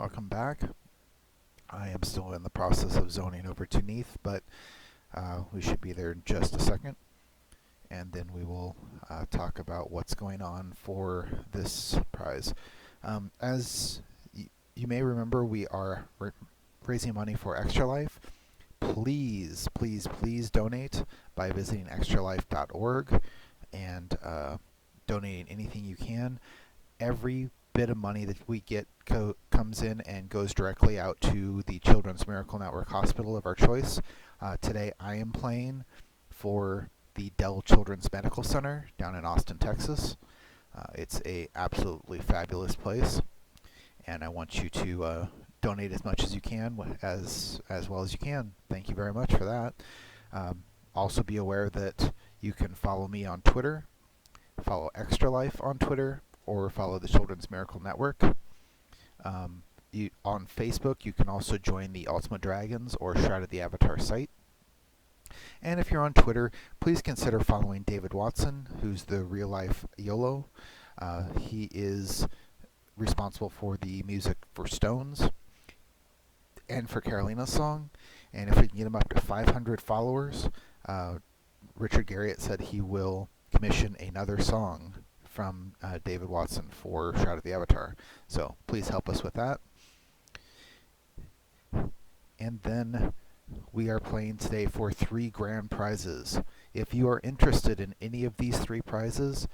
welcome back. I am still in the process of zoning over to Neath, but we should be there in just a second, and then we will talk about what's going on for this prize. As you may remember, we are raising money for Extra Life. Please, please, please donate by visiting extralife.org and donating anything you can. Every bit of money that we get comes in and goes directly out to the Children's Miracle Network Hospital of our choice. Today I am playing for the Dell Children's Medical Center down in Austin, Texas. It's a absolutely fabulous place, and I want you to donate as much as you can, as well as you can. Thank you very much for that. Also be aware that you can follow me on Twitter, follow Extra Life on Twitter, or follow the Children's Miracle Network. On Facebook, you can also join the Ultimate Dragons or Shroud of the Avatar site. And if you're on Twitter, please consider following David Watson, who's the real-life YOLO. He is responsible for the music for Stones and for Carolina's song. And if we can get him up to 500 followers, Richard Garriott said he will commission another song from David Watson for Shroud of the Avatar. So please help us with that. And then we are playing today for 3 grand prizes. If you are interested in any of these 3 prizes,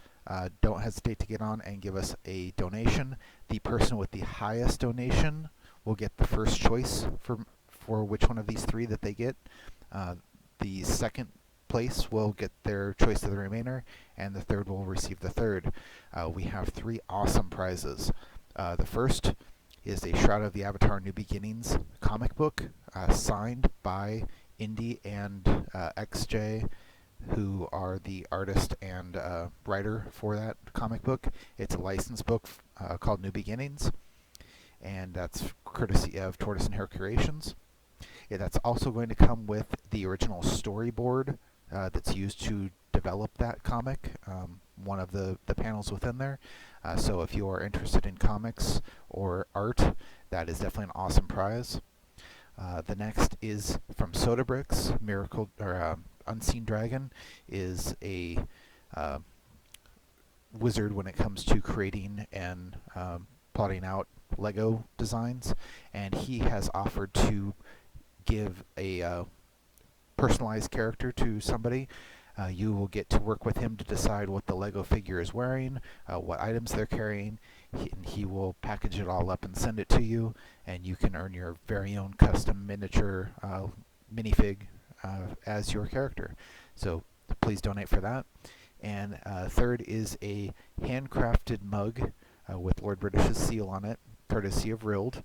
don't hesitate to get on and give us a donation. The person with the highest donation will get the first choice for which one of these 3 that they get. The second place will get their choice of the remainder, and the third will receive the third. We have 3 awesome prizes. The first is a Shroud of the Avatar New Beginnings comic book signed by Indy and XJ, who are the artist and writer for that comic book. It's a licensed book called New Beginnings, and that's courtesy of Tortoise and Hare Creations. Yeah, that's also going to come with the original storyboard that's used to develop that comic, one of the panels within there. So if you are interested in comics or art, that is definitely an awesome prize. The next is from Sodabricks. Unseen Dragon is a wizard when it comes to creating and plotting out Lego designs, and he has offered to give a personalized character to somebody. You will get to work with him to decide what the Lego figure is wearing, what items they're carrying. He will package it all up and send it to you, and you can earn your very own custom miniature minifig as your character. So please donate for that. And third is a handcrafted mug with Lord British's seal on it, courtesy of Rild.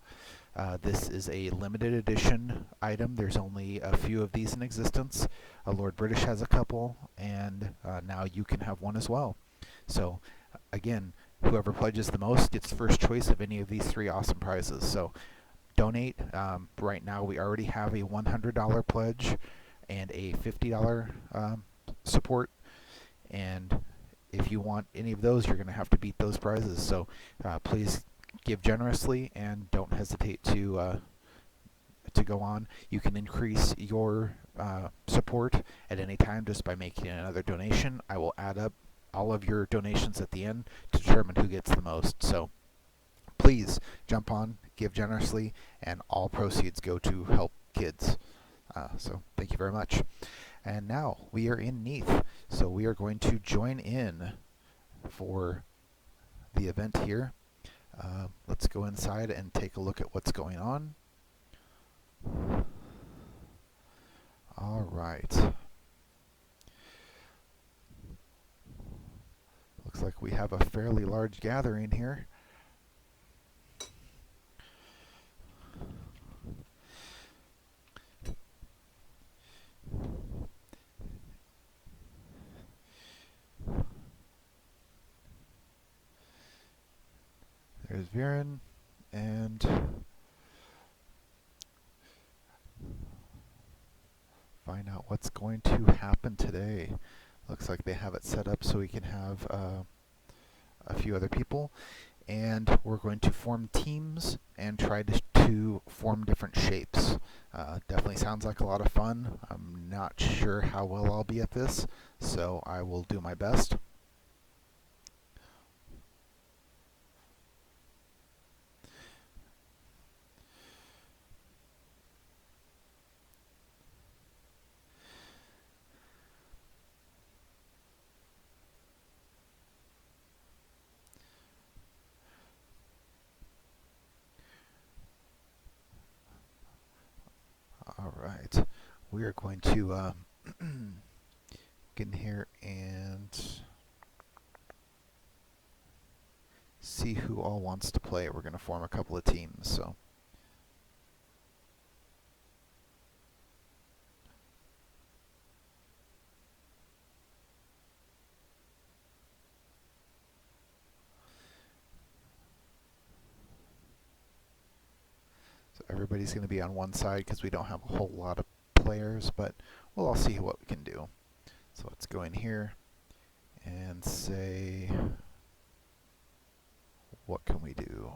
This is a limited edition item. There's only a few of these in existence. Lord British has a couple, and now you can have one as well. So again, whoever pledges the most gets first choice of any of these 3 awesome prizes. So donate. Right now we already have a $100 pledge and a $50 support, and if you want any of those, you're going to have to beat those prizes. So please give generously and don't hesitate to go on. You can increase your support at any time just by making another donation. I will add up all of your donations at the end to determine who gets the most. So please jump on, give generously, and all proceeds go to help kids. So thank you very much. And now we are in Neath, so we are going to join in for the event here. Let's go inside and take a look at what's going on. All right. Looks like we have a fairly large gathering here. There's Viren, and find out what's going to happen today. Looks like they have it set up so we can have a few other people. and we're going to form teams and try to form different shapes. Definitely sounds like a lot of fun. I'm not sure how well I'll be at this, so I will do my best. Alright, we are going to get in here and see who all wants to play. We're going to form a couple of teams. So everybody's going to be on one side because we don't have a whole lot of players, but we'll all see what we can do. So let's go in here and say, what can we do?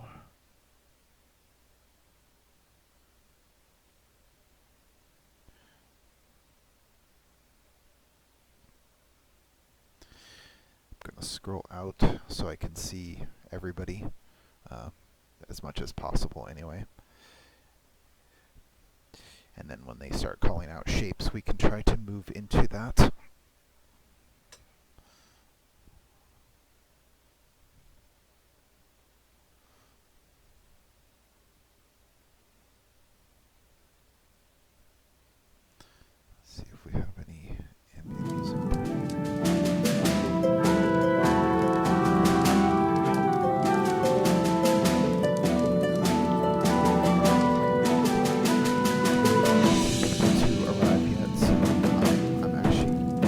I'm going to scroll out so I can see everybody as much as possible anyway. And then when they start calling out shapes, we can try to move into that. See if we have any ambient music. To arrive yet, so I'm actually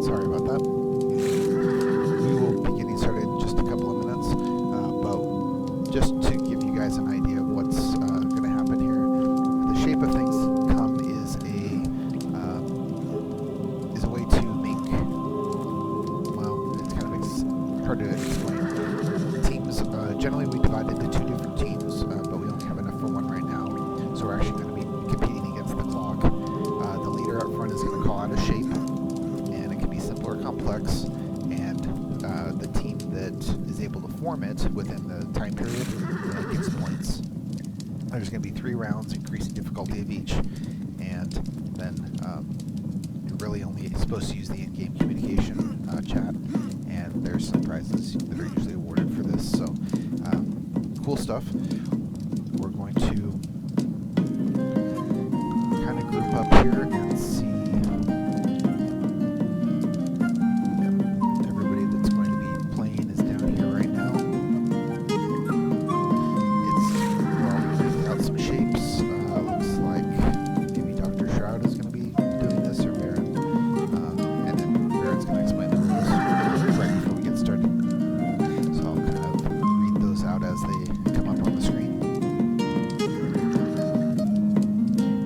Sorry about that. We will be getting started in just a couple of minutes, but just to give you guys an idea of what's going to happen here, the Shape of Things to Come is a way to make, well, it's kind of hard to explain. Teams, generally we divide into two different teams, but we only have enough for one right now, so we're actually going to be competing against the clock. The leader up front is going to call out a shape, and it can be simple or complex, and the team that is able to form it within the time period gets points. There's going to be 3 rounds, increasing difficulty of each, and then you're really only supposed to use the in-game communication chat, and there's some prizes that are usually awarded for this, so cool stuff. We're going to kind of group up here and see everybody that's going to be playing is down here right now. We're making out some shapes. Looks like maybe Dr. Shroud is going to be doing this, or Baron. And then Baron's going to explain the rules right before we get started. So I'll kind of read those out as they come up on the screen.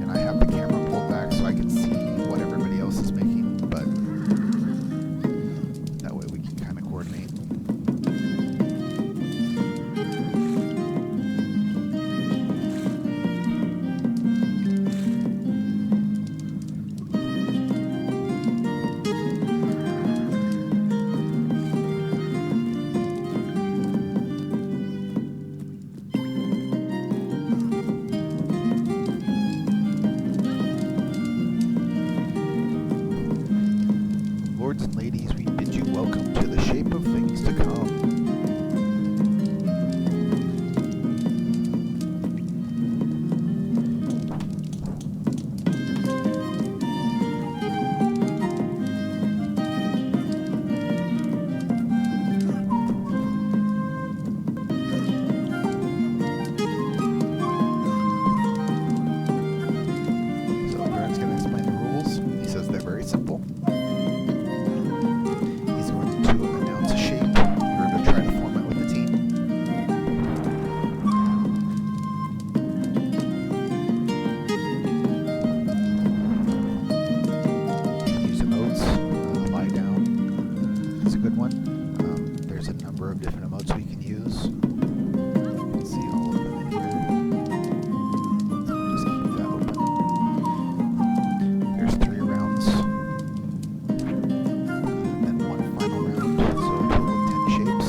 And I have the camera pulled back so I can see what everybody else is making, but that way we can kind of coordinate. Lords and ladies, we bid you welcome to the Shape of Things to Come. So Baron's going to explain the rules. He says they're very simple. He's going to announce a shape. You're going to try to form it with the team. You can use emotes. Lie down. It's a good one. There's a number of different emotes we can use. You can see all of them in here. Just keep that open. There's 3 rounds. And then 1 final round, so a total of 10 shapes.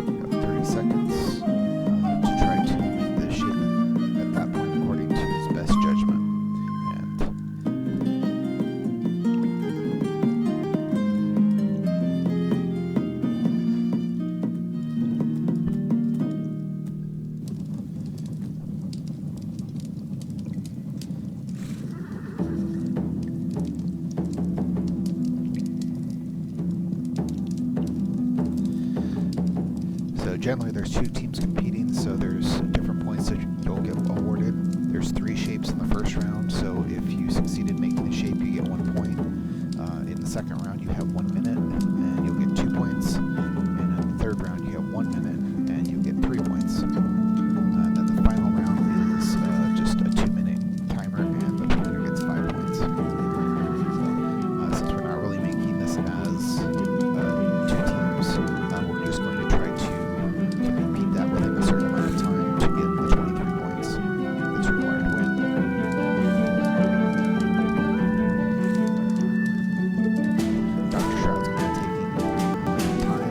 You have 30 seconds to try to make the shape at that point according to his best judgment. And so generally there's 2 teams competing, so there's different points that you'll get awarded. There's 3 shapes in the first round, so if you succeeded making the shape, you get 1 point. In the second round, you have 1 minute, and you'll get 2 points. And in the third round, you have 1 minute, and you'll get 3 points. And then the final round is just a 2-minute timer, and the winner gets 5 points. So, since we're not really making this as 2 teams, we're just going to try to beat that within a certain amount of time to get the 23 points that's required to win. Dr. Shroud's going to be taking time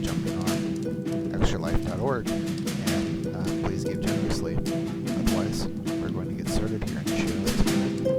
jumping on extralife.org, and please give generously. Otherwise, we're going to get started here in just a minute.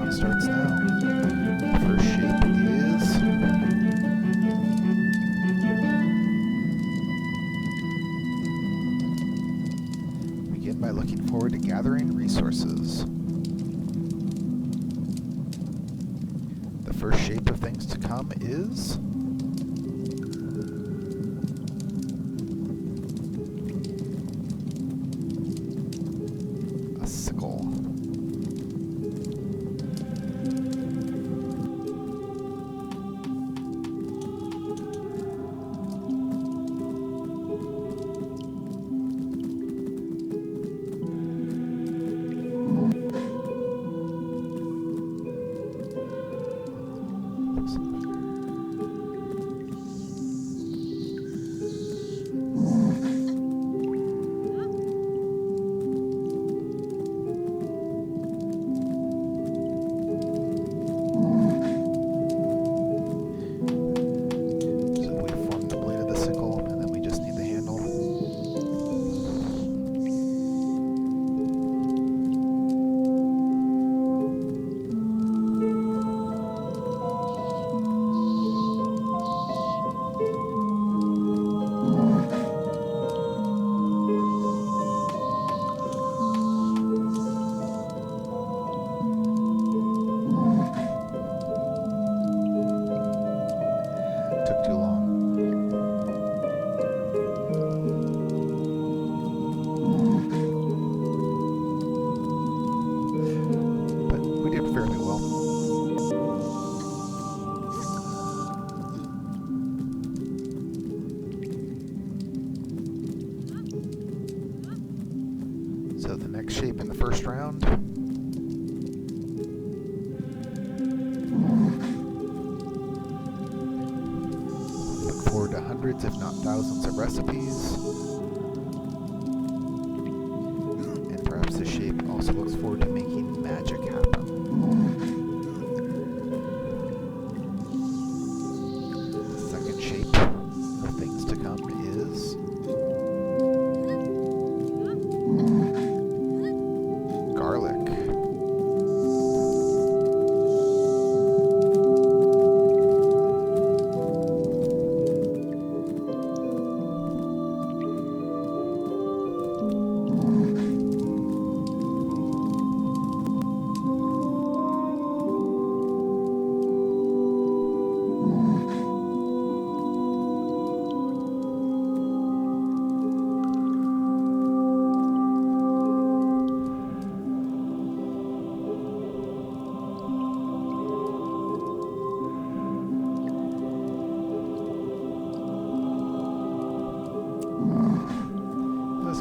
Starts now. The first shape is begin by looking forward to gathering resources. The first shape of things to come is a sickle. Took too long. But we did fairly well. So the next shape in the first round forward to hundreds, if not thousands, of recipes. And perhaps this shape also looks forward to making magic happen. The second shape of things to come is garlic.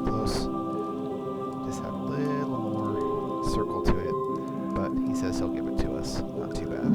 Close. Just had a little more circle to it, but he says he'll give it to us. Not too bad.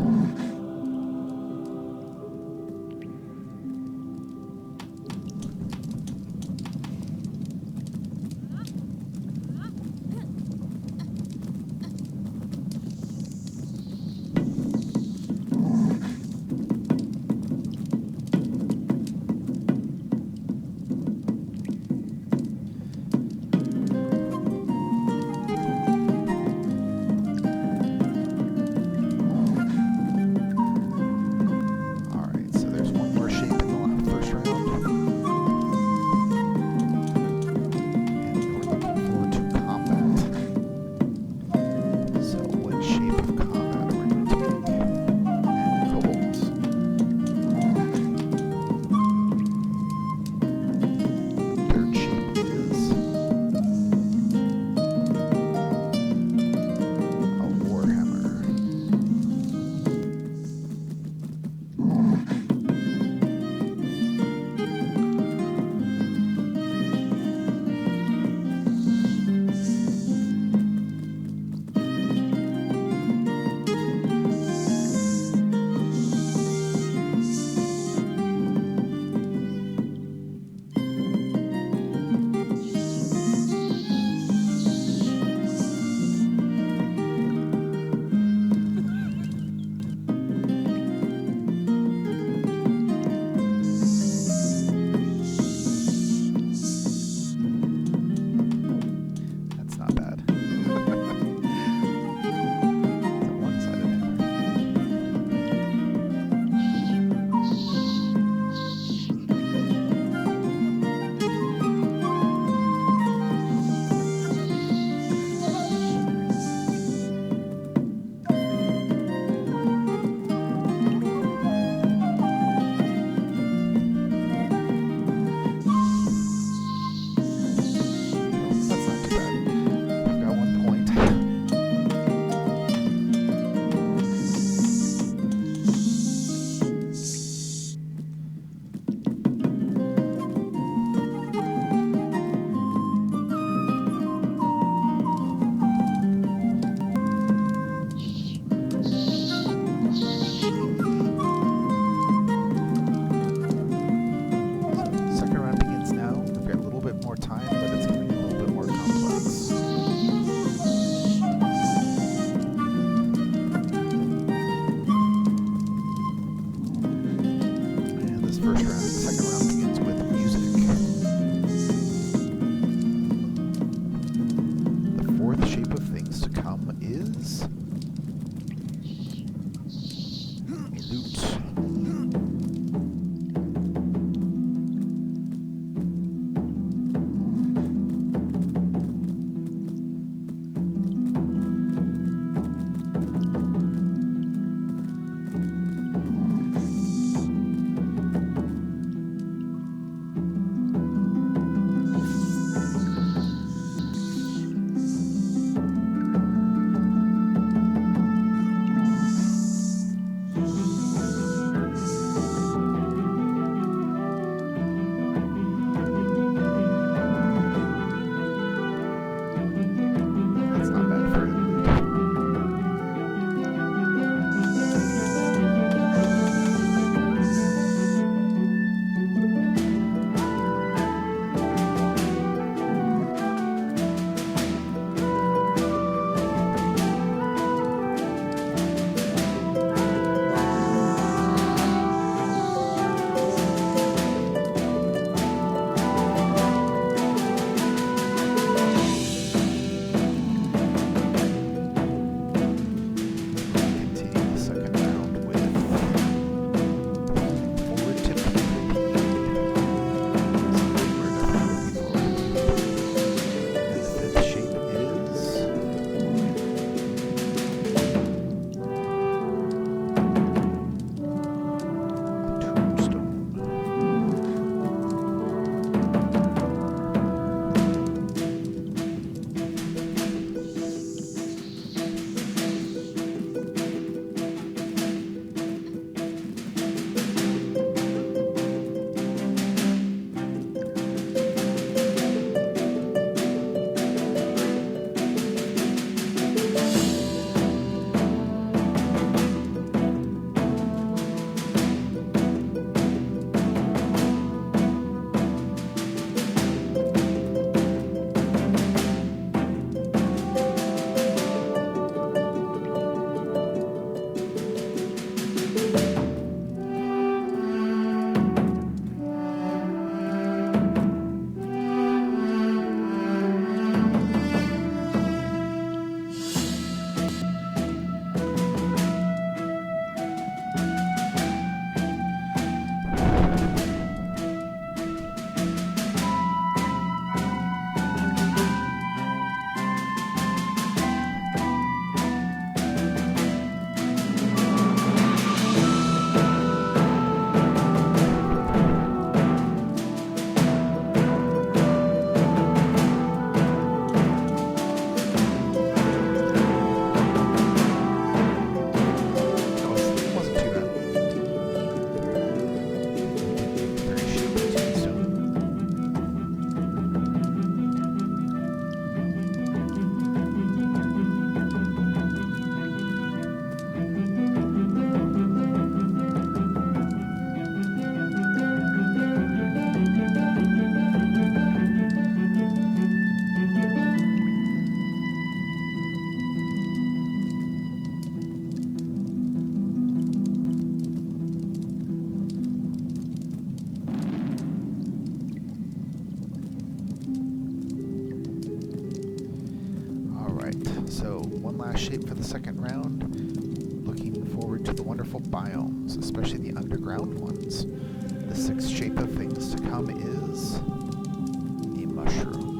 one last shape for the second round. Looking forward to the wonderful biomes, especially the underground ones. The sixth shape of things to come is a mushroom.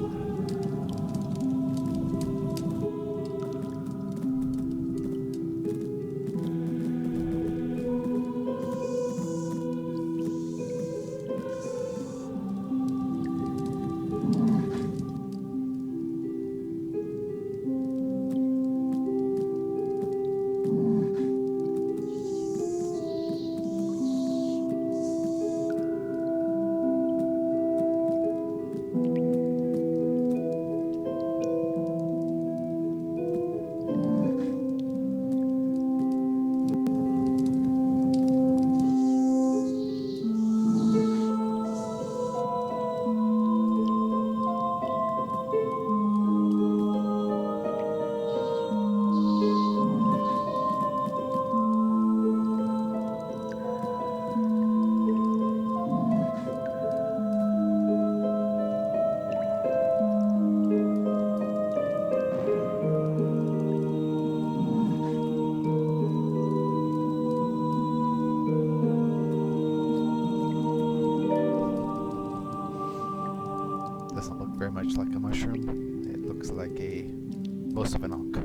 Doesn't look very much like a mushroom. It looks like most of an ankh.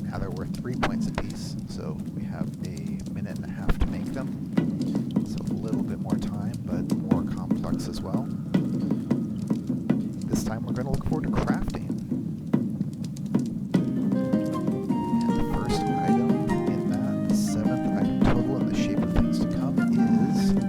Now they're worth 3 points apiece, so we have a minute and a half to make them. So a little bit more time, but more complex as well. This time we're going to look forward to crafting. And the first item in that, the seventh item total in the shape of things to come is an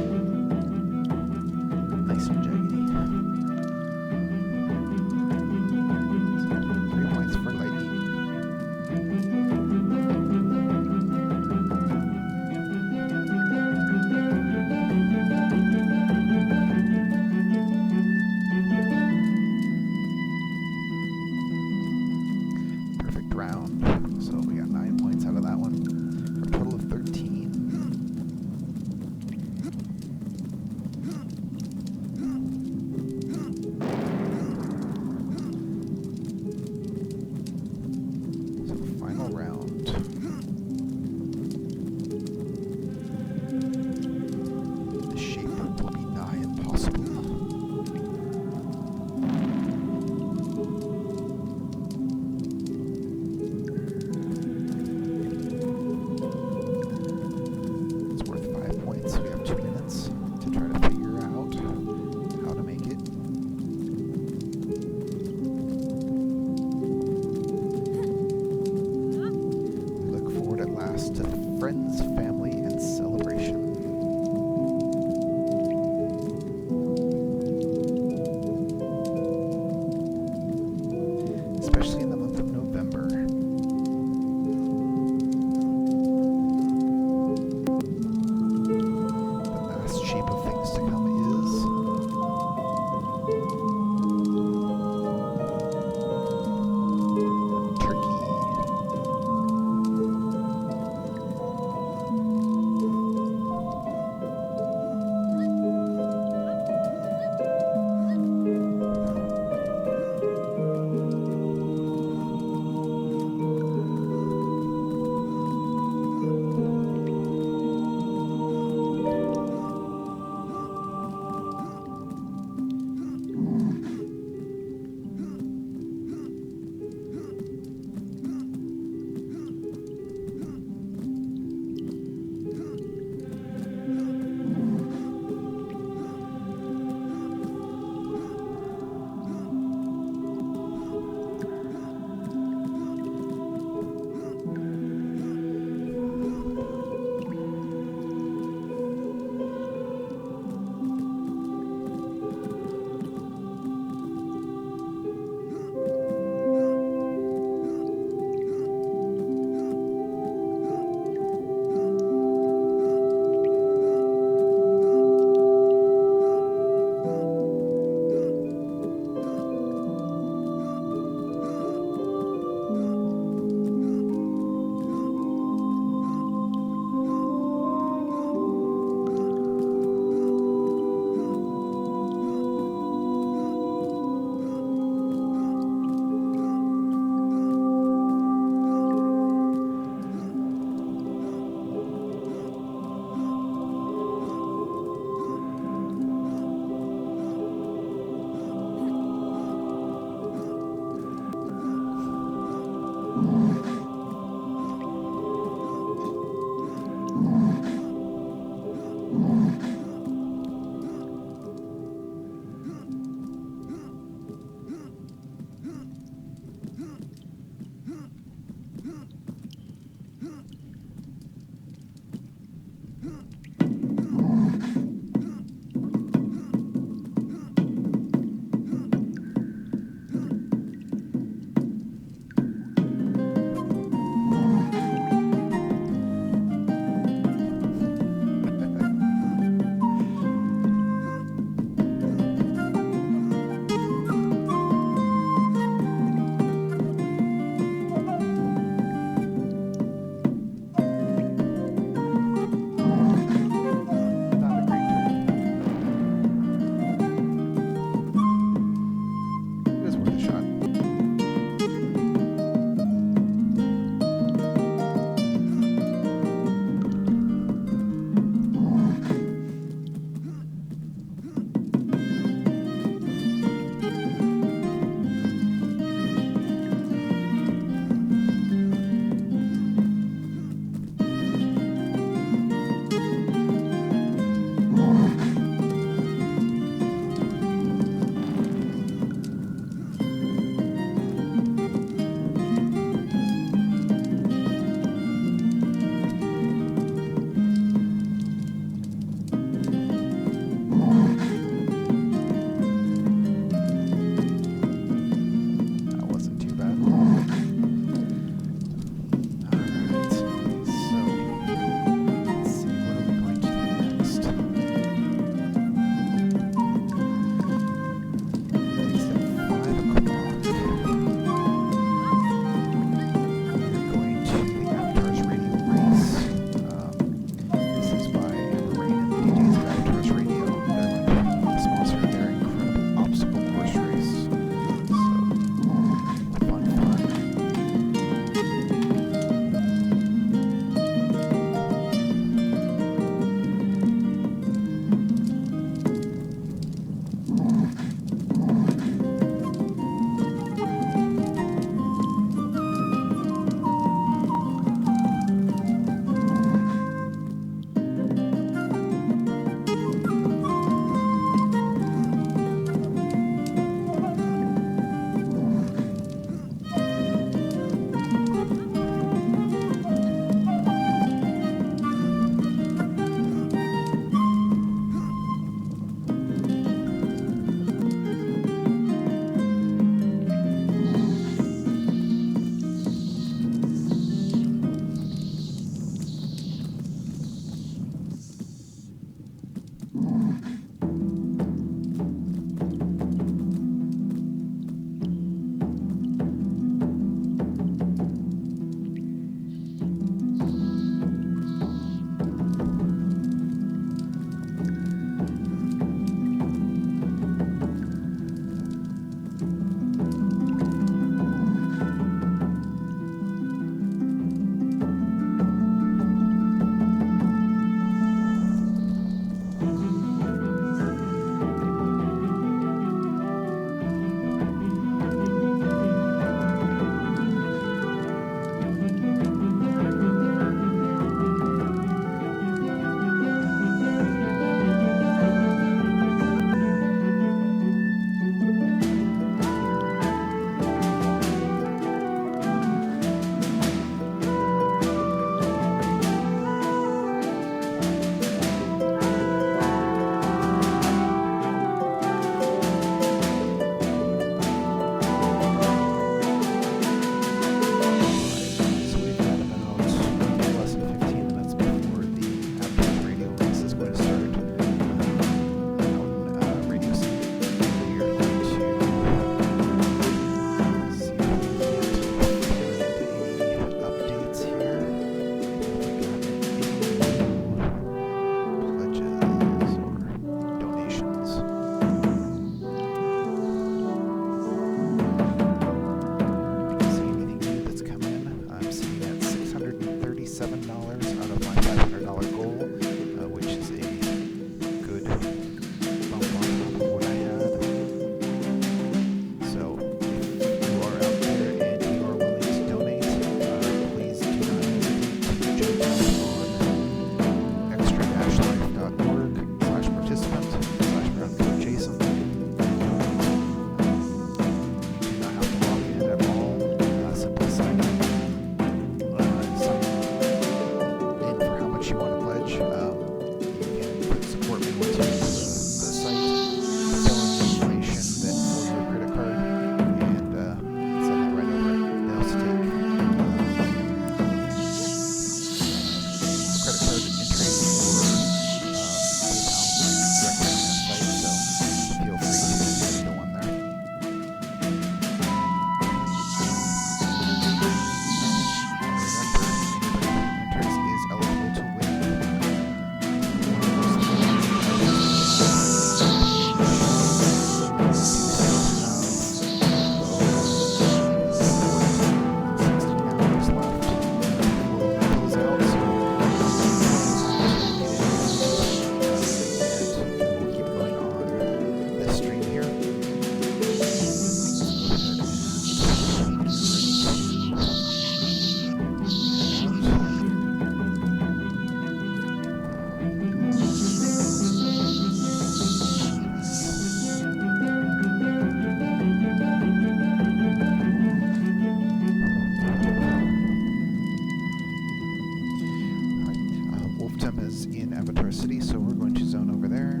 system is in Avatar City, so we're going to zone over there.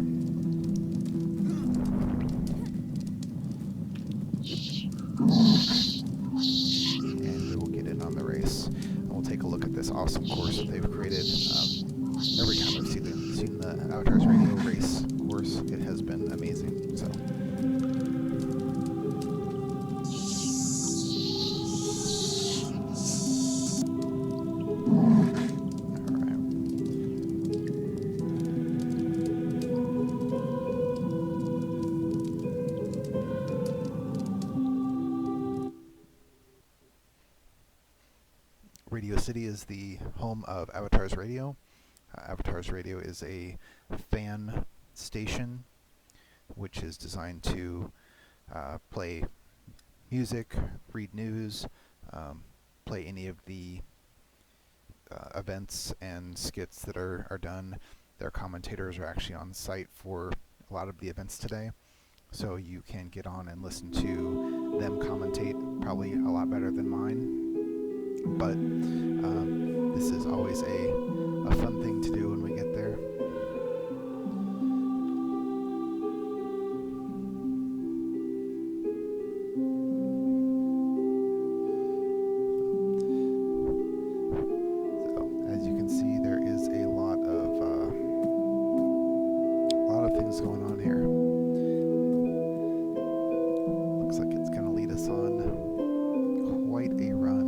And we will get in on the race. And we'll take a look at this awesome course that they've created. Every time I've seen the Avatars Radio race course, it has been amazing. So. Radio City is the home of Avatars Radio. Avatars Radio is a fan station which is designed to play music, read news, play any of the events and skits that are done. Their commentators are actually on site for a lot of the events today, so you can get on and listen to them commentate, probably a lot better than mine. But this is always a fun thing to do when we get there. So, as you can see, there is a lot of things going on here. Looks like it's going to lead us on quite a run.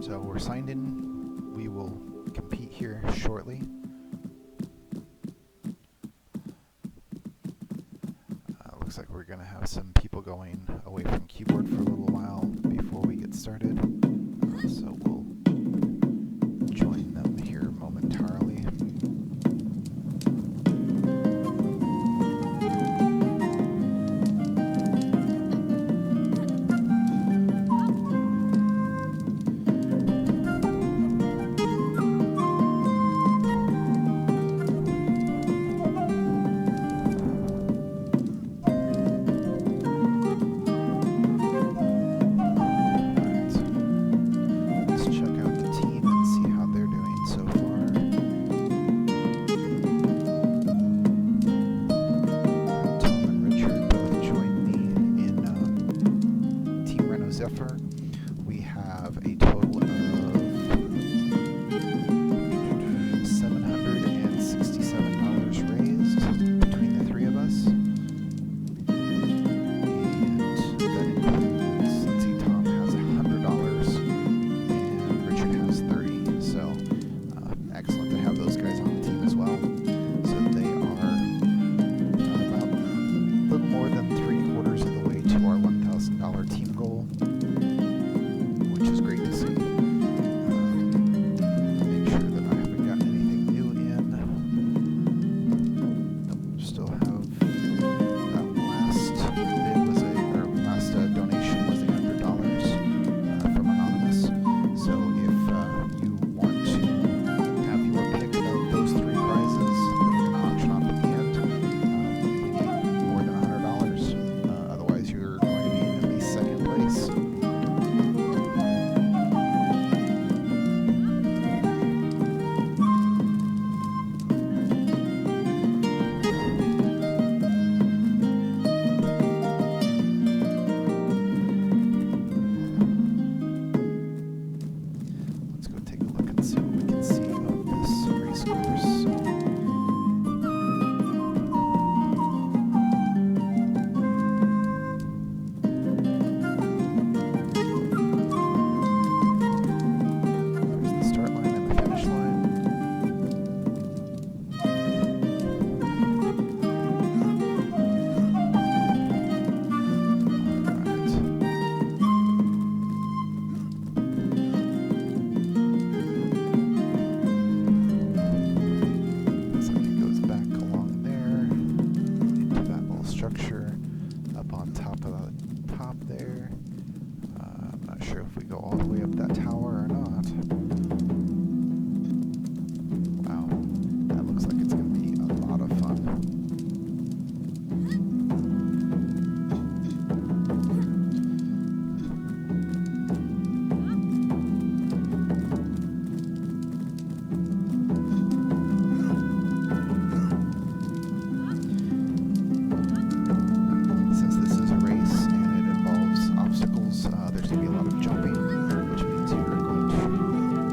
So we're signed in. We will compete here shortly. Looks like we're going to have some people going away from keyboard for a little while before we get started. So we'll join them here momentarily. We have a total of $767 raised between the three of us. And $1,000 team goal, which is great to see. Make sure that I haven't got anything new in. Nope, still have that last bid was or last donation was $100 from Anonymous. So if you want to have your pick of those 3 prizes that are going to auction off at the end, you need more than $100. Otherwise, you're going to be in at least second place. Let's go take a look and see what we can see of this race course. There's the start line and the finish line. Looks like it goes back along there into that little structure up on top of the top there. I'm not sure if we go all the way up that tower or not. Wow, that looks like it's going to be a lot of fun. Since this is a race and it involves obstacles, there's going to be a lot of jumping, which means you're going to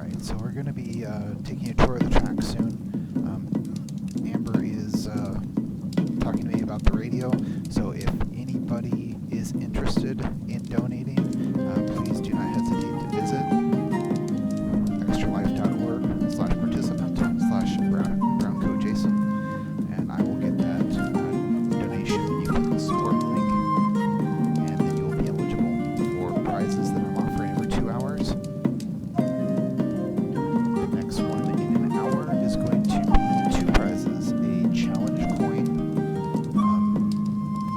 Alright, so we're going to be taking a tour of the track soon. Amber is talking to me about the radio, so if anybody is interested in donating, please do not hesitate to visit extralife.org/participant/browncoatjason, and I will get that donation. You click the support link, and then you'll be eligible for prizes that I'm offering every 2 hours. The next one in an hour is going to be 2 prizes: a challenge coin.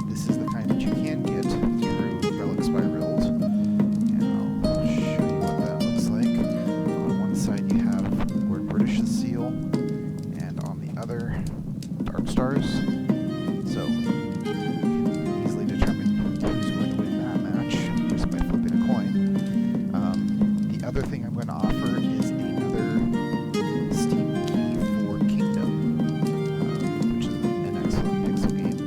This is the kind that you can get through Relics by Rilt, and I'll show you what that looks like. On one side you have word British's seal, and on the other, Dark Stars. So you can easily determine who's going to win that match just by flipping a coin. The other thing I'm going to offer is another Steam key for Kingdom, which is an excellent pixel game.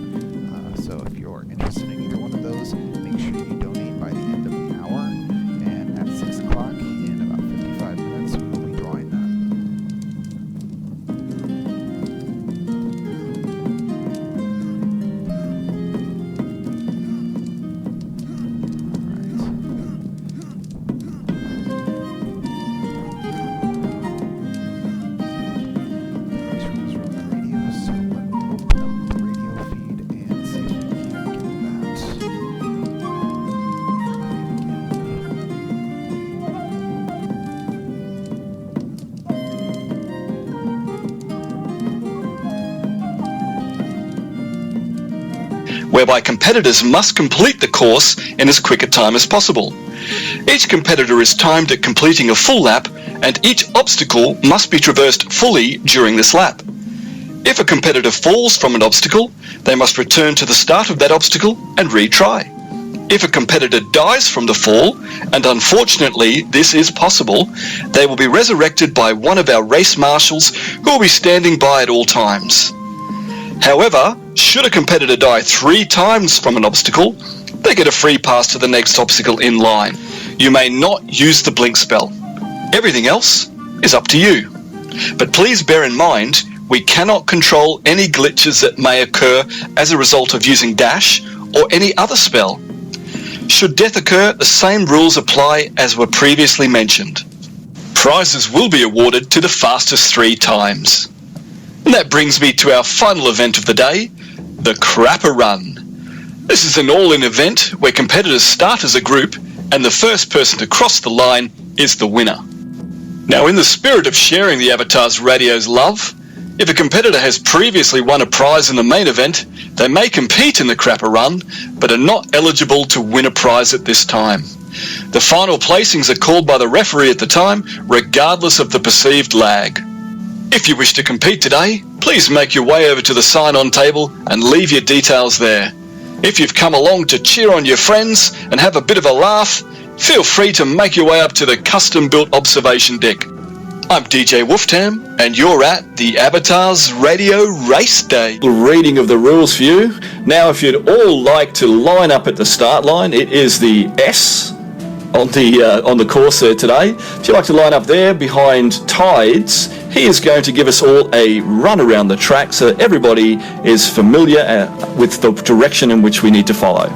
So if you're interested in either one of those, make sure you donate by the end of the hour, and at 6 o'clock in about 55 minutes we will be drawing that. Whereby competitors must complete the course in as quick a time as possible. Each competitor is timed at completing a full lap, and each obstacle must be traversed fully during this lap. If a competitor falls from an obstacle, they must return to the start of that obstacle and retry. If a competitor dies from the fall, and unfortunately this is possible, they will be resurrected by one of our race marshals who will be standing by at all times. However, should a competitor die 3 times from an obstacle, they get a free pass to the next obstacle in line. You may not use the blink spell. Everything else is up to you. But please bear in mind, we cannot control any glitches that may occur as a result of using dash or any other spell. Should death occur, the same rules apply as were previously mentioned. Prizes will be awarded to the fastest 3 times. And that brings me to our final event of the day, the Crapper Run. This is an all-in event where competitors start as a group, and the first person to cross the line is the winner. Now, in the spirit of sharing the Avatars Radio's love, if a competitor has previously won a prize in the main event, they may compete in the Crapper Run, but are not eligible to win a prize at this time. The final placings are called by the referee at the time, regardless of the perceived lag. If you wish to compete today, please make your way over to the sign-on table and leave your details there. If you've come along to cheer on your friends and have a bit of a laugh, feel free to make your way up to the custom-built observation deck. I'm DJ Wolftam, and you're at the Avatars Radio Race Day. Reading of the rules for you. Now, if you'd all like to line up at the start line, it is the S on the course there today. If you'd like to line up there behind Tides, he is going to give us all a run around the track so that everybody is familiar with the direction in which we need to follow.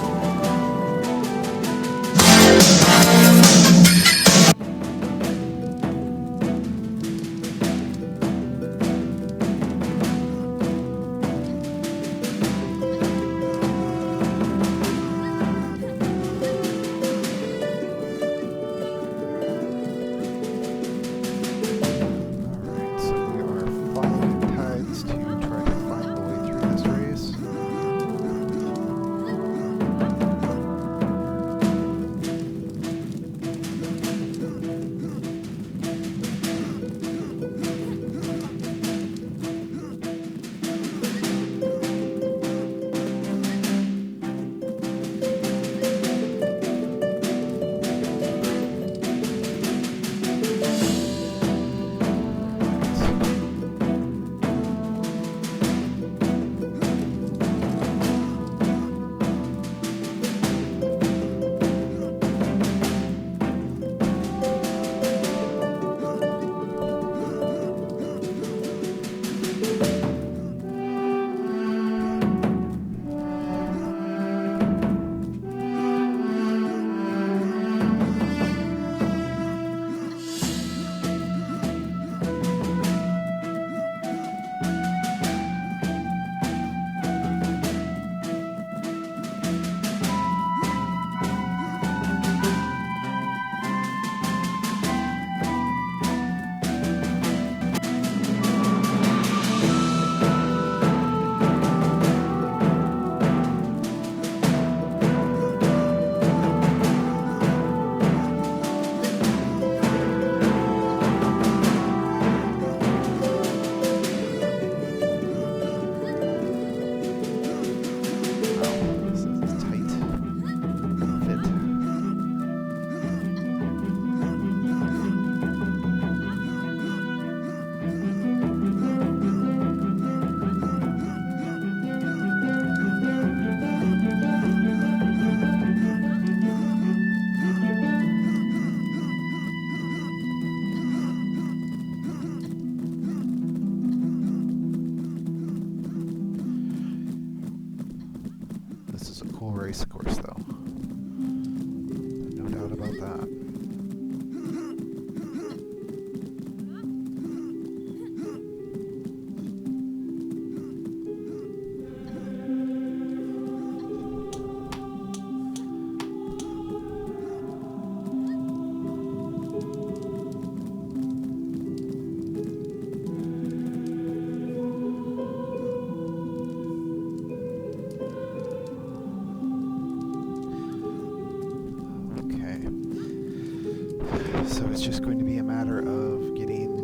So it's just going to be a matter of getting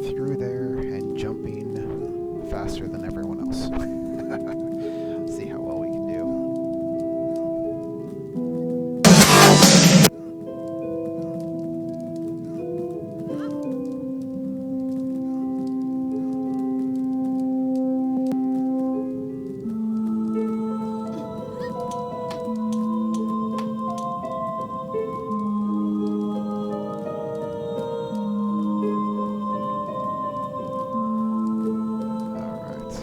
through there and jumping faster than everyone else. See how well we can do. Alright.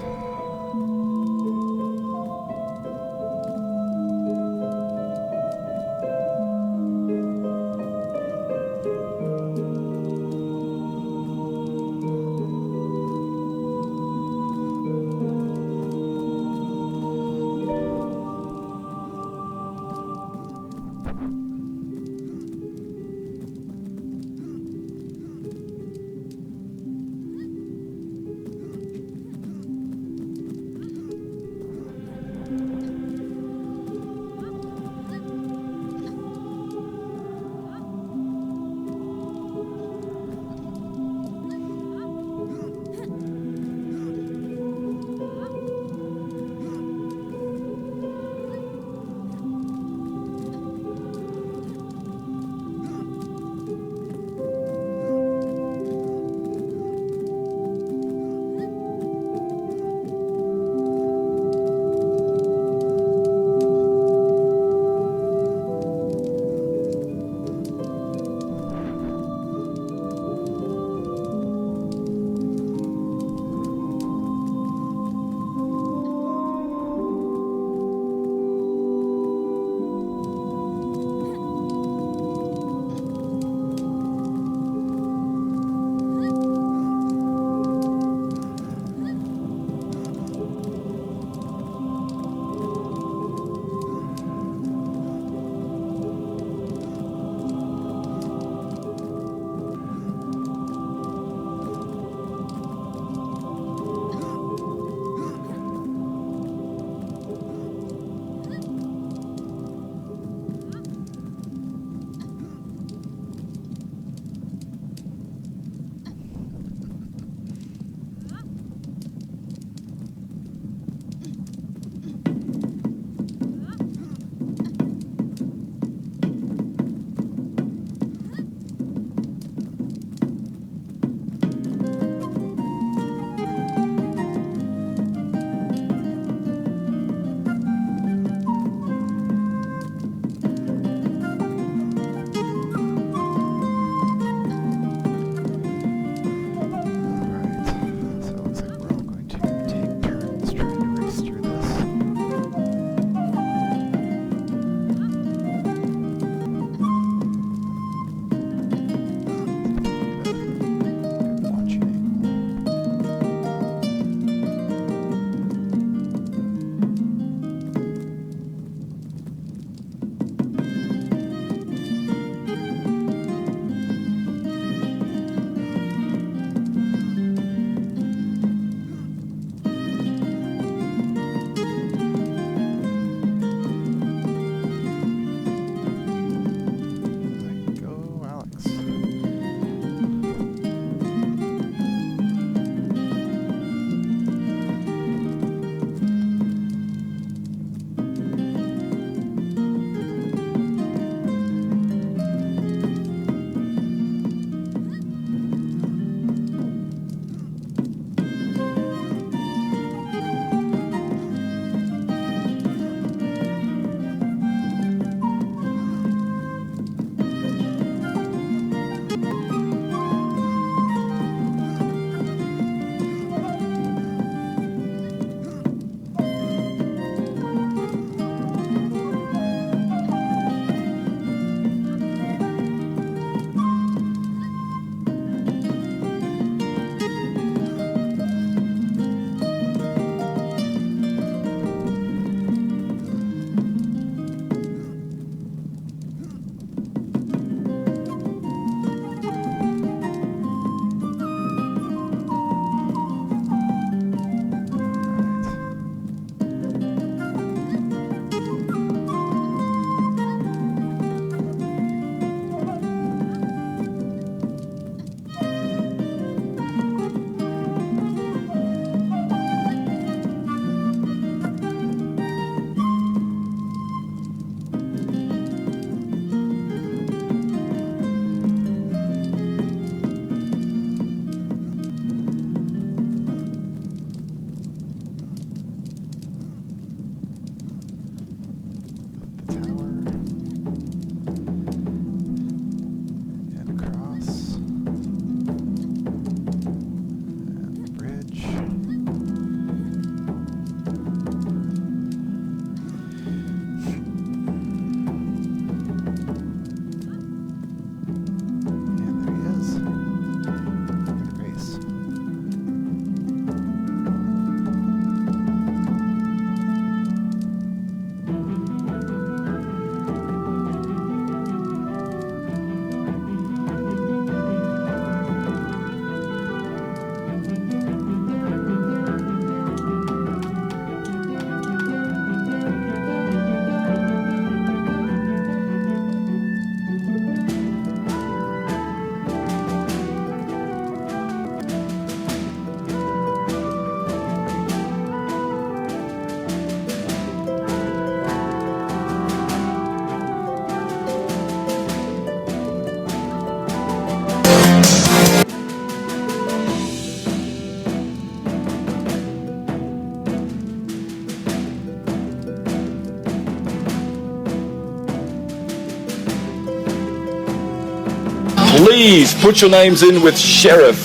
please put your names in with Sheriff.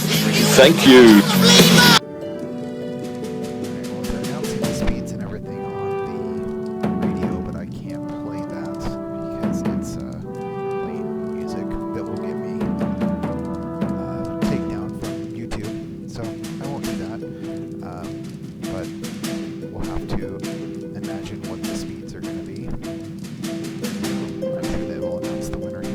Thank you. Well, they're announcing the speeds and everything on the radio, but I can't play that because it's playing music that will get me takedown from YouTube. So I won't do that. But we'll have to imagine what the speeds are going to be. I'm sure they will announce the winner here.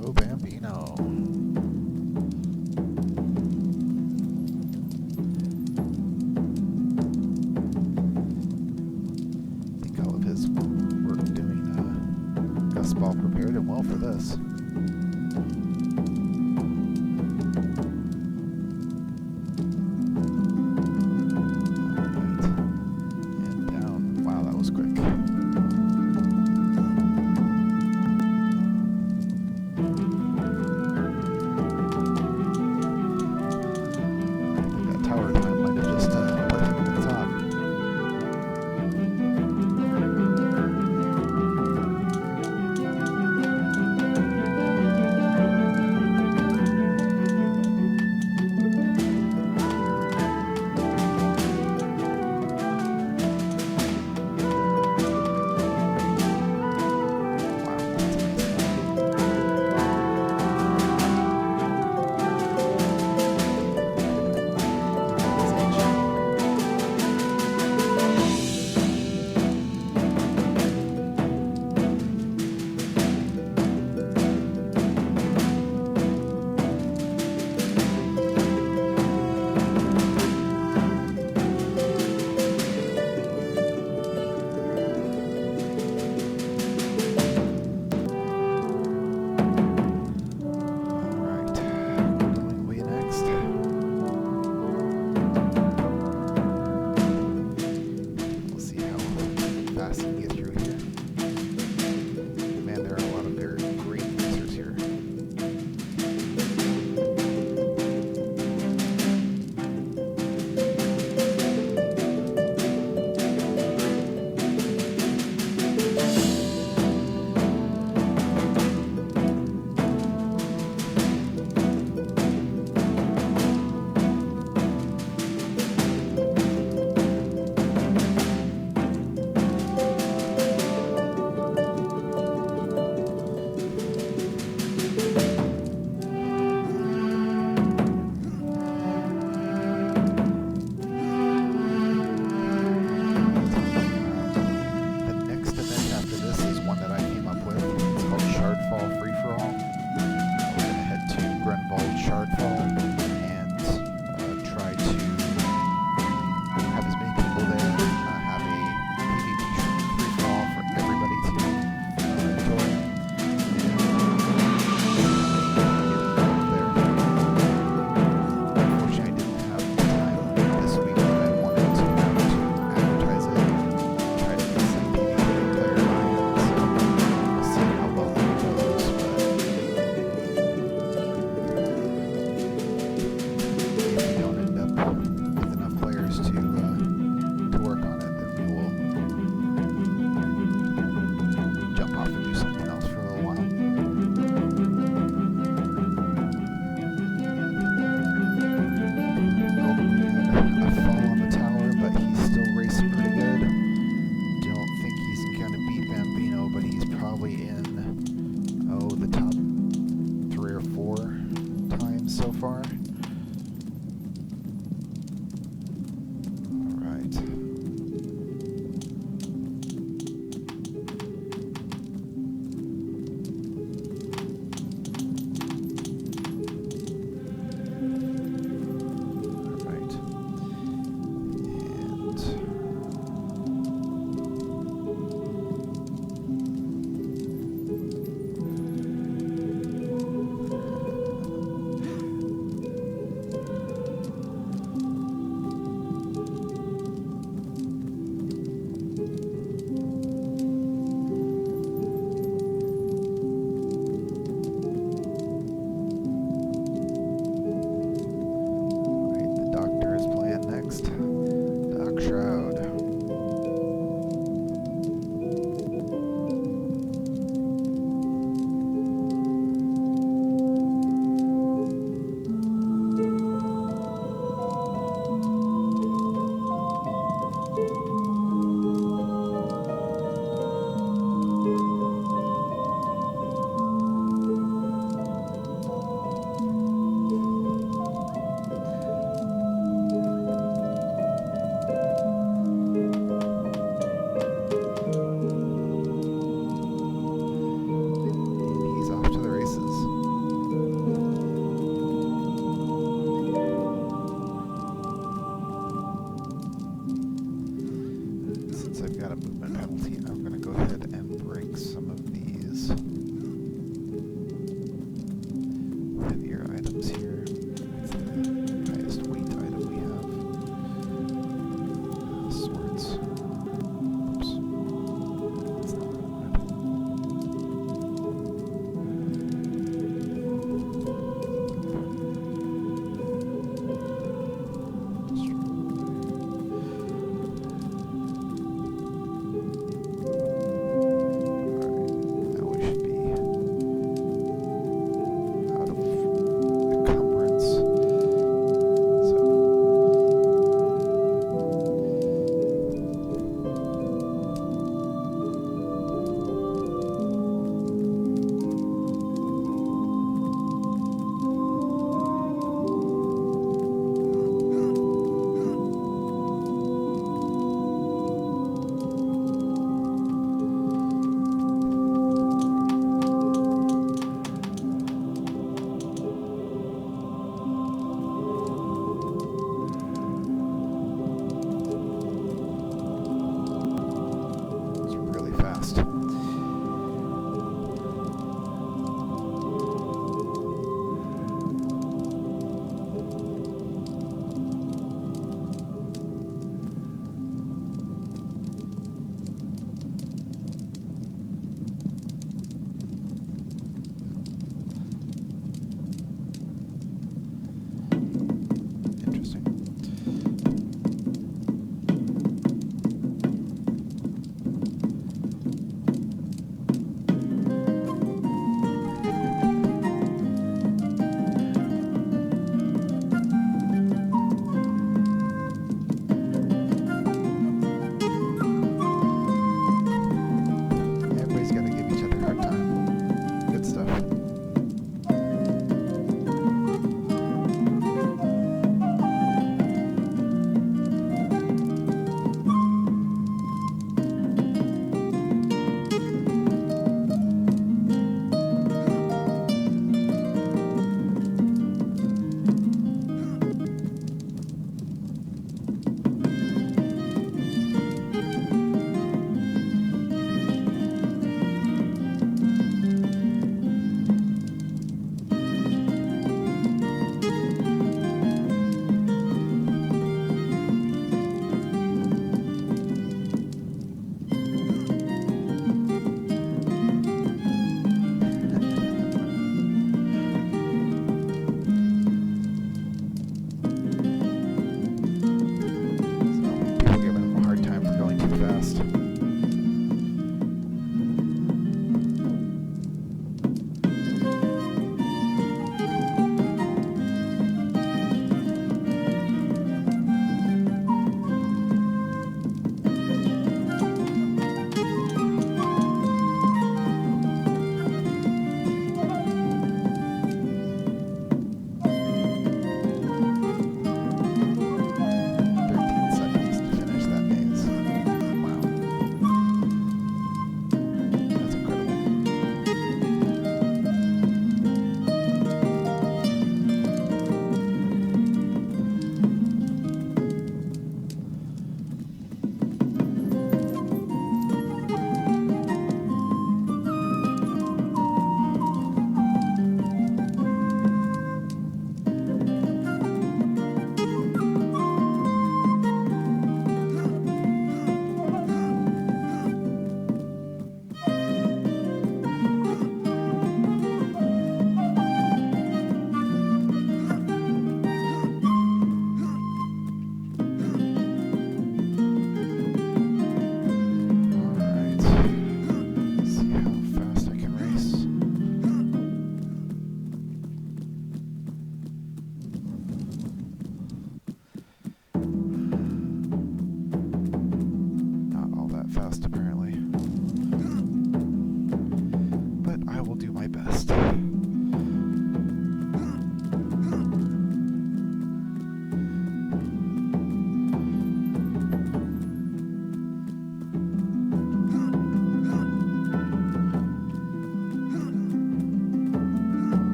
go Bambino. I think all of his work doing Gus Ball prepared him well for this.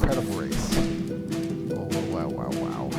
incredible race. Oh, wow, wow, wow.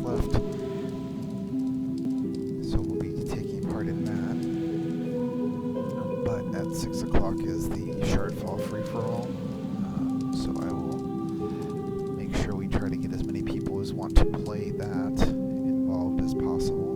Left, so we'll be taking part in that. But at 6 o'clock is the Shardfall free-for-all, so I will make sure we try to get as many people as want to play that involved as possible.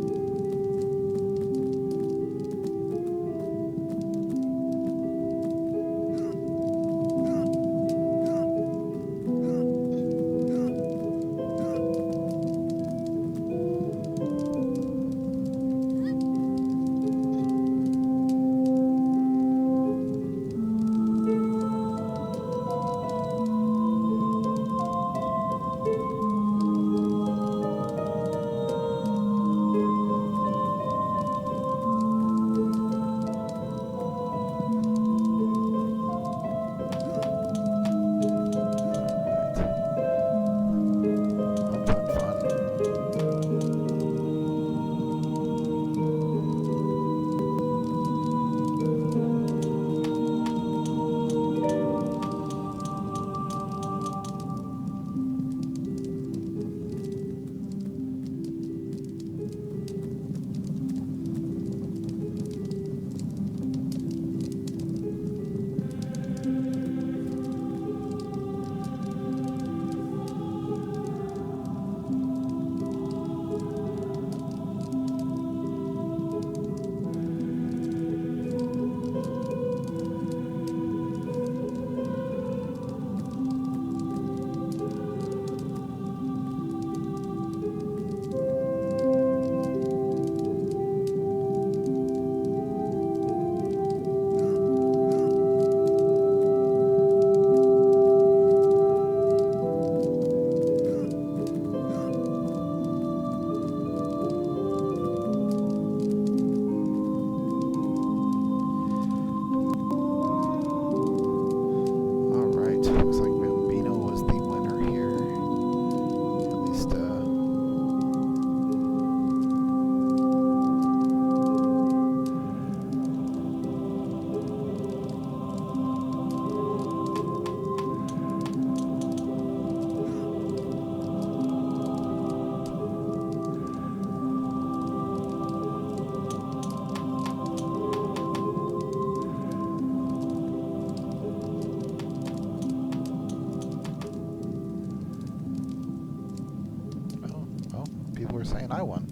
People are saying I won.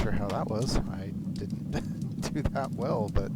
sure how that was. I didn't do that well, but...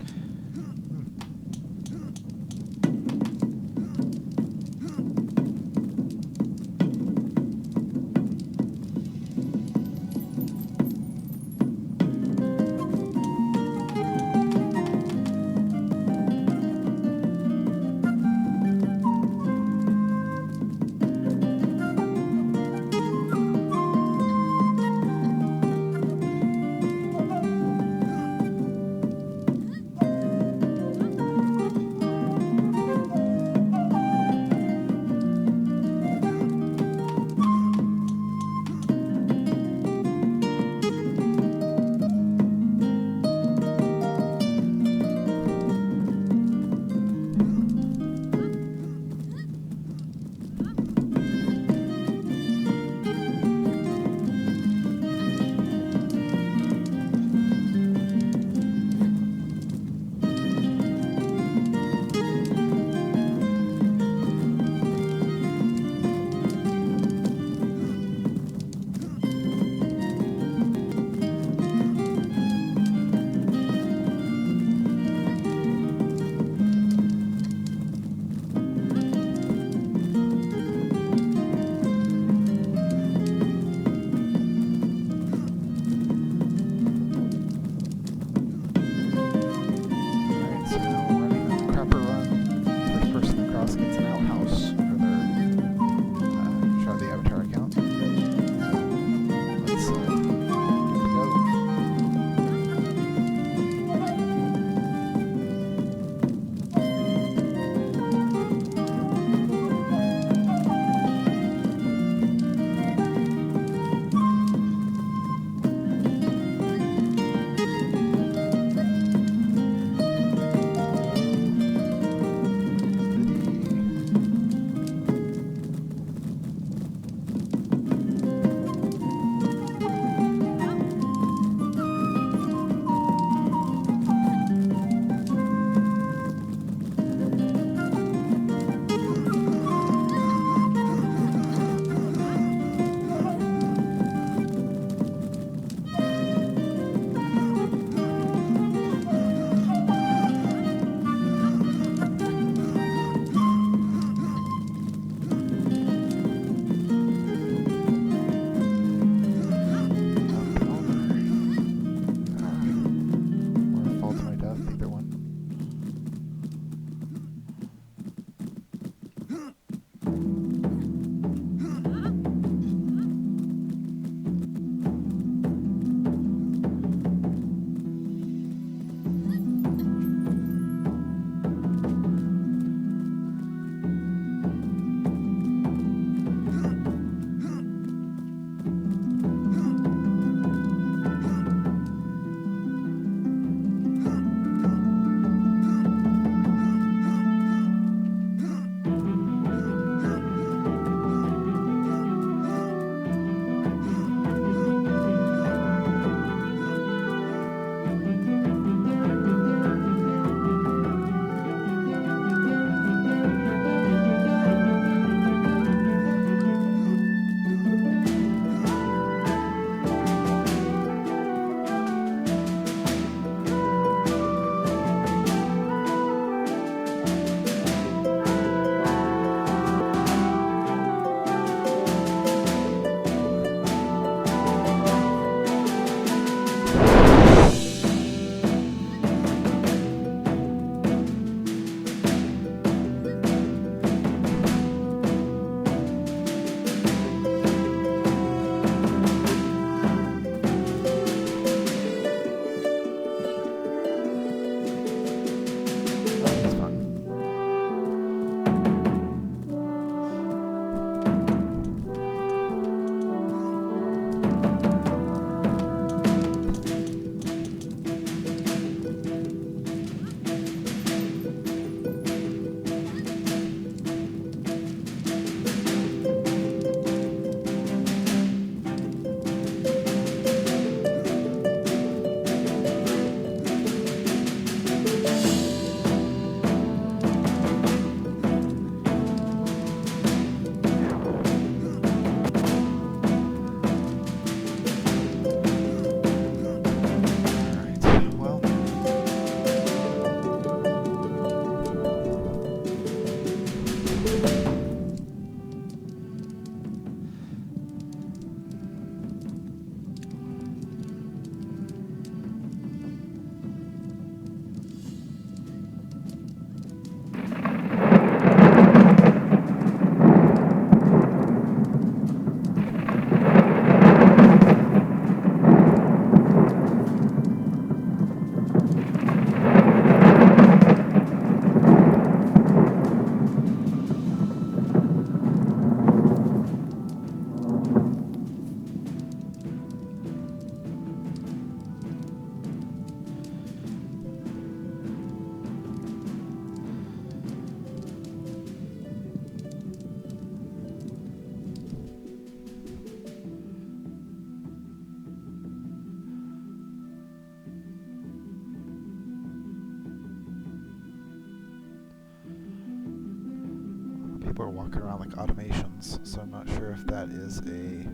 people are walking around like automations, so I'm not sure if that is a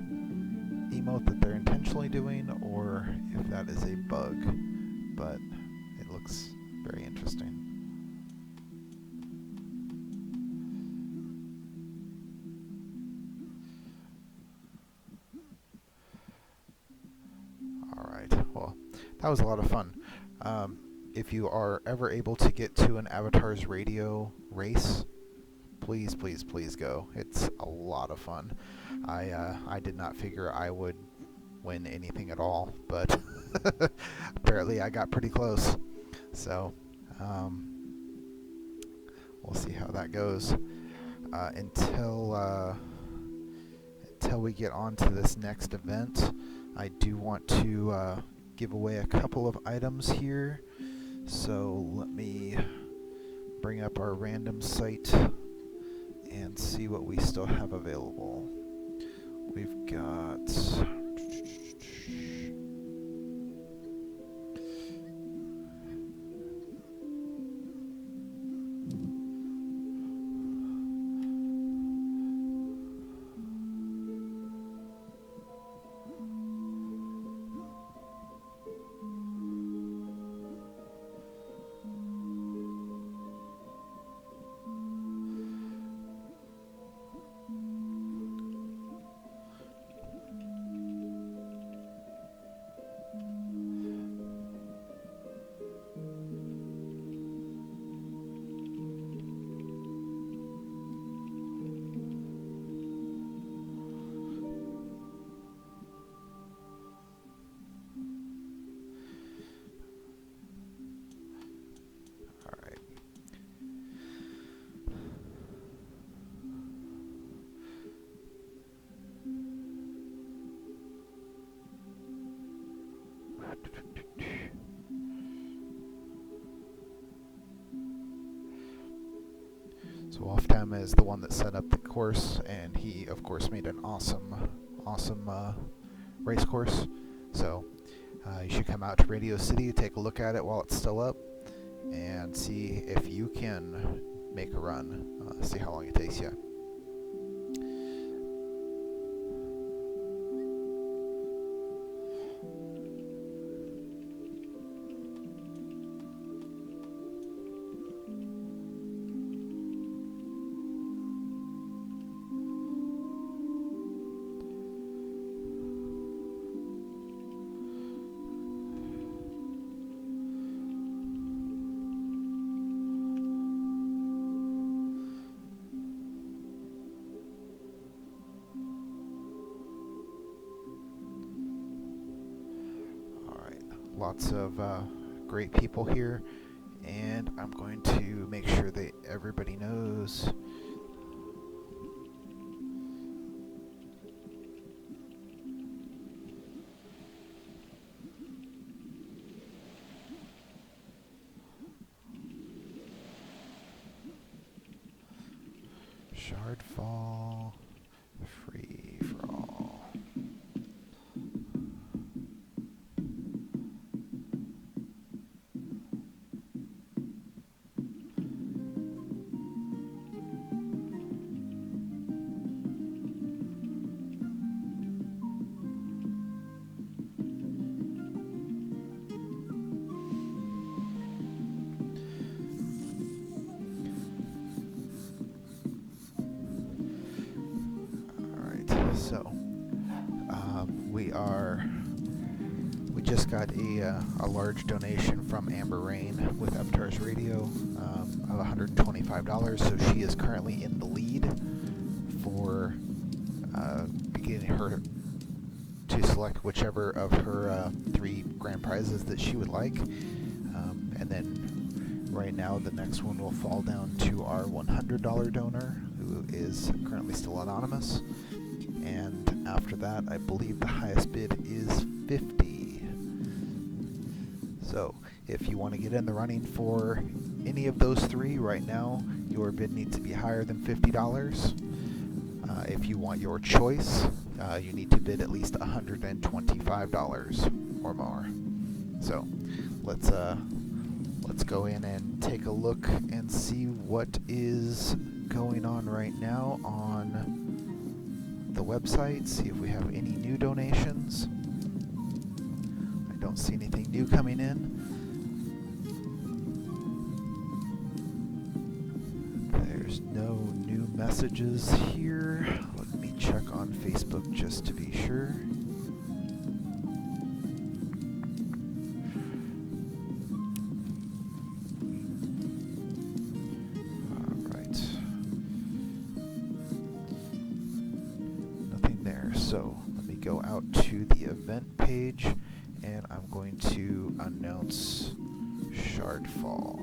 emote that they're intentionally doing or if that is a bug, but it looks very interesting. Alright, well, that was a lot of fun. If you are ever able to get to an Avatar's Radio race, please, please, please go. It's a lot of fun. I did not figure I would win anything at all, but apparently I got pretty close. So we'll see how that goes. Until we get on to this next event, I do want to give away a couple of items here. So let me bring up our random site and see what we still have available. We've got so Wolftam is the one that set up the course, and he, of course, made an awesome race course. So you should come out to Radio City, take a look at it while it's still up, and see if you can make a run. See how long it takes you. Lots of great people here, and I'm going to make sure that everybody knows. Shardfall, free for all. So we just got a large donation from Amber Rain with Avatar's Radio of $125. So she is currently in the lead for beginning her to select whichever of her 3 grand prizes that she would like, and then right now the next one will fall down to our $100 donor, who is currently still anonymous. And after that, I believe the highest bid is $50. So if you want to get in the running for any of those 3 right now, your bid needs to be higher than $50. If you want your choice, you need to bid at least $125 or more. So let's go in and take a look and see what is going on right now on the website, see if we have any new donations. I don't see anything new coming in. There's no new messages here. Let me check on Facebook just to be sure. So let me go out to the event page, and I'm going to announce Shardfall.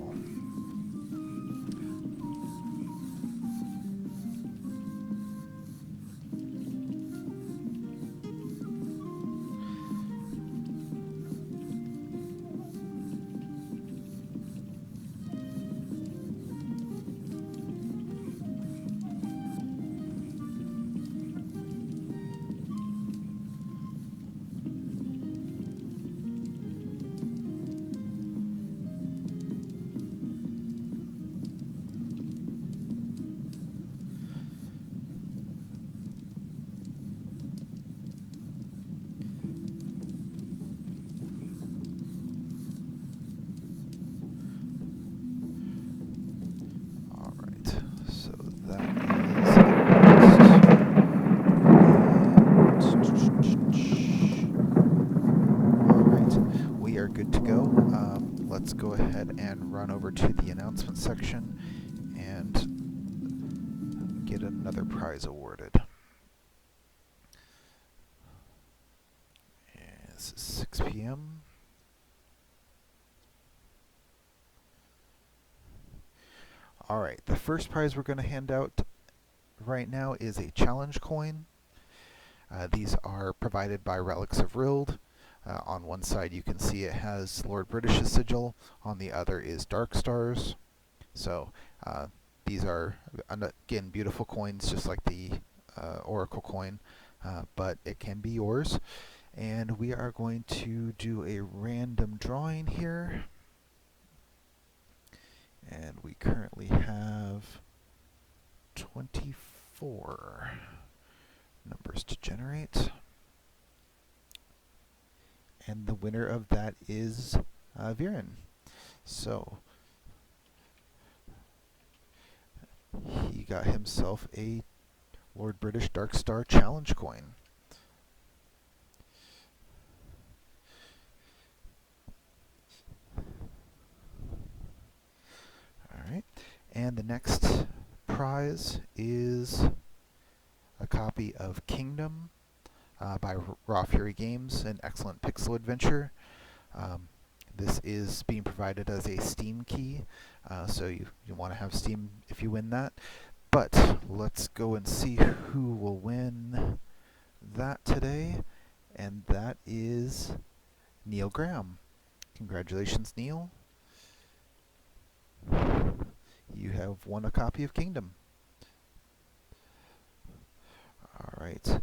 Let's go ahead and run over to the announcement section and get another prize awarded. And this is 6 p.m. Alright, the first prize we're going to hand out right now is a challenge coin. These are provided by Relics of Rild. On one side you can see it has Lord British's sigil, on the other is Darkstar's. So these are, again, beautiful coins just like the Oracle coin, but it can be yours. And we are going to do a random drawing here. And we currently have 24 numbers to generate. And the winner of that is Viren. So he got himself a Lord British Darkstar challenge coin. Alright, and the next prize is a copy of Kingdom by Raw Fury Games, an excellent pixel adventure. This is being provided as a Steam key, so you want to have Steam if you win that. But let's go and see who will win that today, and that is Neil Graham. Congratulations, Neil. You have won a copy of Kingdom. Alright.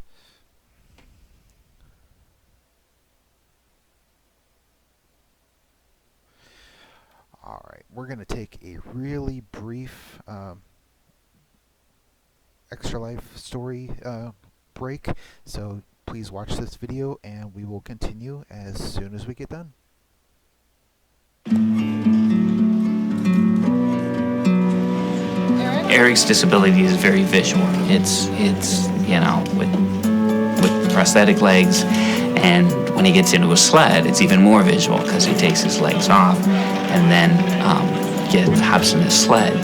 Alright, we're going to take a really brief Extra Life story break, so please watch this video and we will continue as soon as we get done. Eric's disability is very visual. It's you know, with prosthetic legs, and when he gets into a sled, it's even more visual because he takes his legs off and then hops in his sled.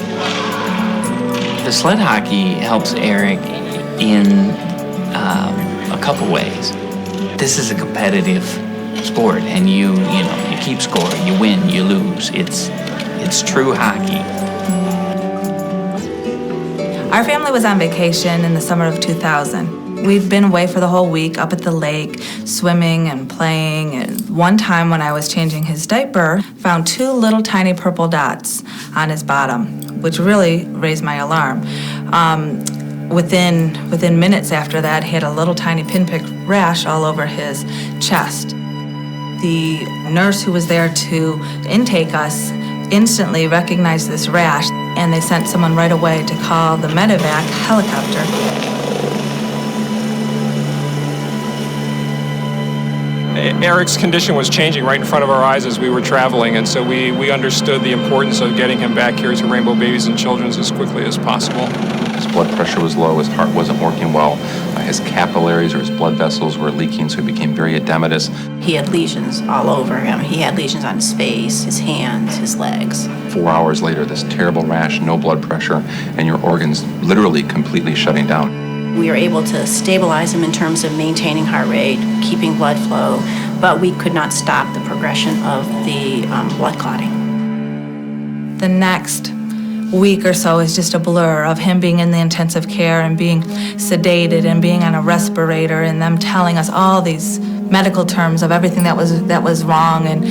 The sled hockey helps Eric in a couple ways. This is a competitive sport, and you keep score, you win, you lose. It's true hockey. Our family was on vacation in the summer of 2000. We'd been away for the whole week up at the lake, swimming and playing. And one time when I was changing his diaper, found 2 little tiny purple dots on his bottom, which really raised my alarm. Within minutes after that, he had a little tiny pinprick rash all over his chest. The nurse who was there to intake us instantly recognized this rash. and they sent someone right away to call the medevac helicopter. Eric's condition was changing right in front of our eyes as we were traveling, and so we understood the importance of getting him back here to Rainbow Babies and Children's as quickly as possible. His blood pressure was low, his heart wasn't working well, his capillaries or his blood vessels were leaking, so he became very edematous. He had lesions all over him. He had lesions on his face, his hands, his legs. 4 hours later, this terrible rash, no blood pressure, and your organs literally completely shutting down. We were able to stabilize him in terms of maintaining heart rate, keeping blood flow, but we could not stop the progression of the blood clotting. The next week or so is just a blur of him being in the intensive care and being sedated and being on a respirator, and them telling us all these medical terms of everything that was wrong, and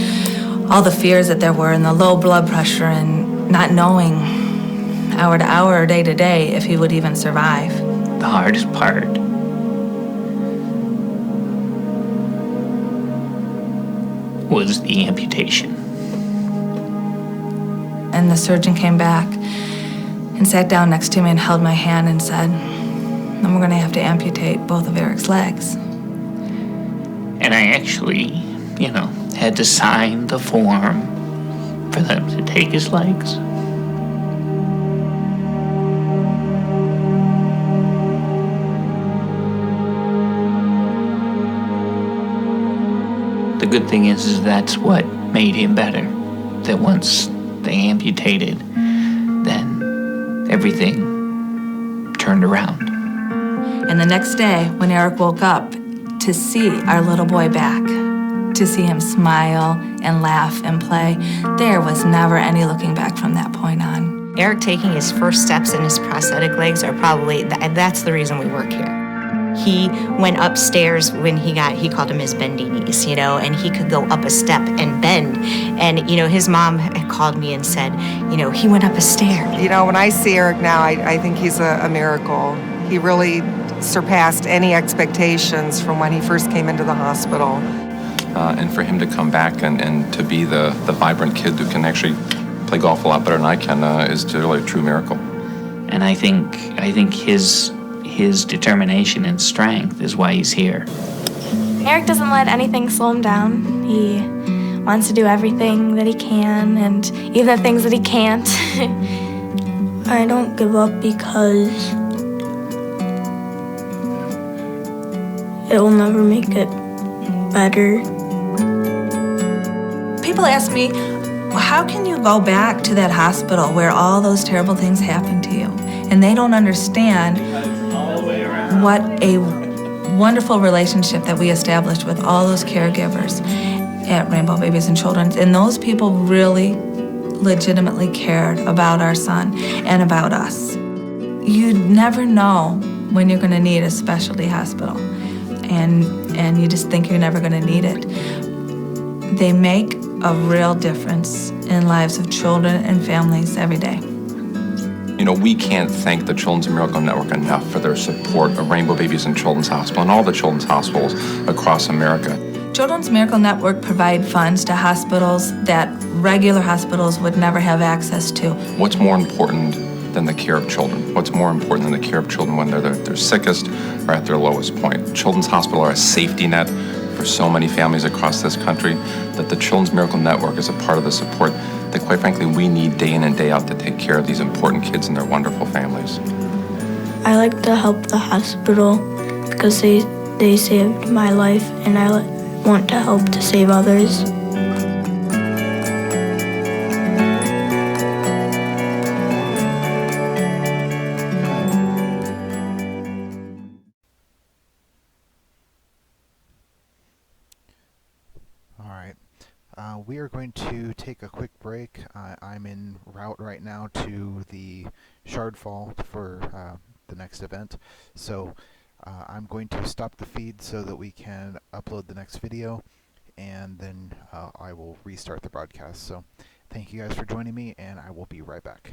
all the fears that there were, and the low blood pressure, and not knowing hour to hour or day to day if he would even survive. The hardest part was the amputation. And the surgeon came back and sat down next to me and held my hand and said, "Then we're going to have to amputate both of Eric's legs." And I actually, had to sign the form for them to take his legs. The good thing is that's what made him better. That once they amputated, then everything turned around. And the next day, when Eric woke up, to see our little boy back, to see him smile and laugh and play, there was never any looking back from that point on. Eric taking his first steps in his prosthetic legs are probably, that's the reason we work here. He went upstairs when he called him his bendy knees, and he could go up a step and bend. And, his mom had called me and said, he went up a stair. When I see Eric now, I think he's a miracle. He really surpassed any expectations from when he first came into the hospital. And for him to come back and to be the vibrant kid who can actually play golf a lot better than I can is really a true miracle. And I think his determination and strength is why he's here. Eric doesn't let anything slow him down. He wants to do everything that he can, and even the things that he can't. I don't give up because it will never make it better. People ask me, how can you go back to that hospital where all those terrible things happened to you? And they don't understand what a wonderful relationship that we established with all those caregivers at Rainbow Babies and Children's. And those people really legitimately cared about our son and about us. You never know when you're going to need a specialty hospital, and you just think you're never going to need it. They make a real difference in lives of children and families every day. We can't thank the Children's Miracle Network enough for their support of Rainbow Babies and Children's Hospital and all the children's hospitals across America. Children's Miracle Network provide funds to hospitals that regular hospitals would never have access to. What's more important than the care of children? What's more important than the care of children when they're their sickest or at their lowest point? Children's Hospital are a safety net for so many families across this country, that the Children's Miracle Network is a part of the support that, quite frankly, we need day in and day out to take care of these important kids and their wonderful families. I like to help the hospital because they saved my life, and I want to help to save others. We are going to take a quick break. I'm en route right now to the Shardfall for the next event, so I'm going to stop the feed so that we can upload the next video, and then I will restart the broadcast. So thank you guys for joining me, and I will be right back.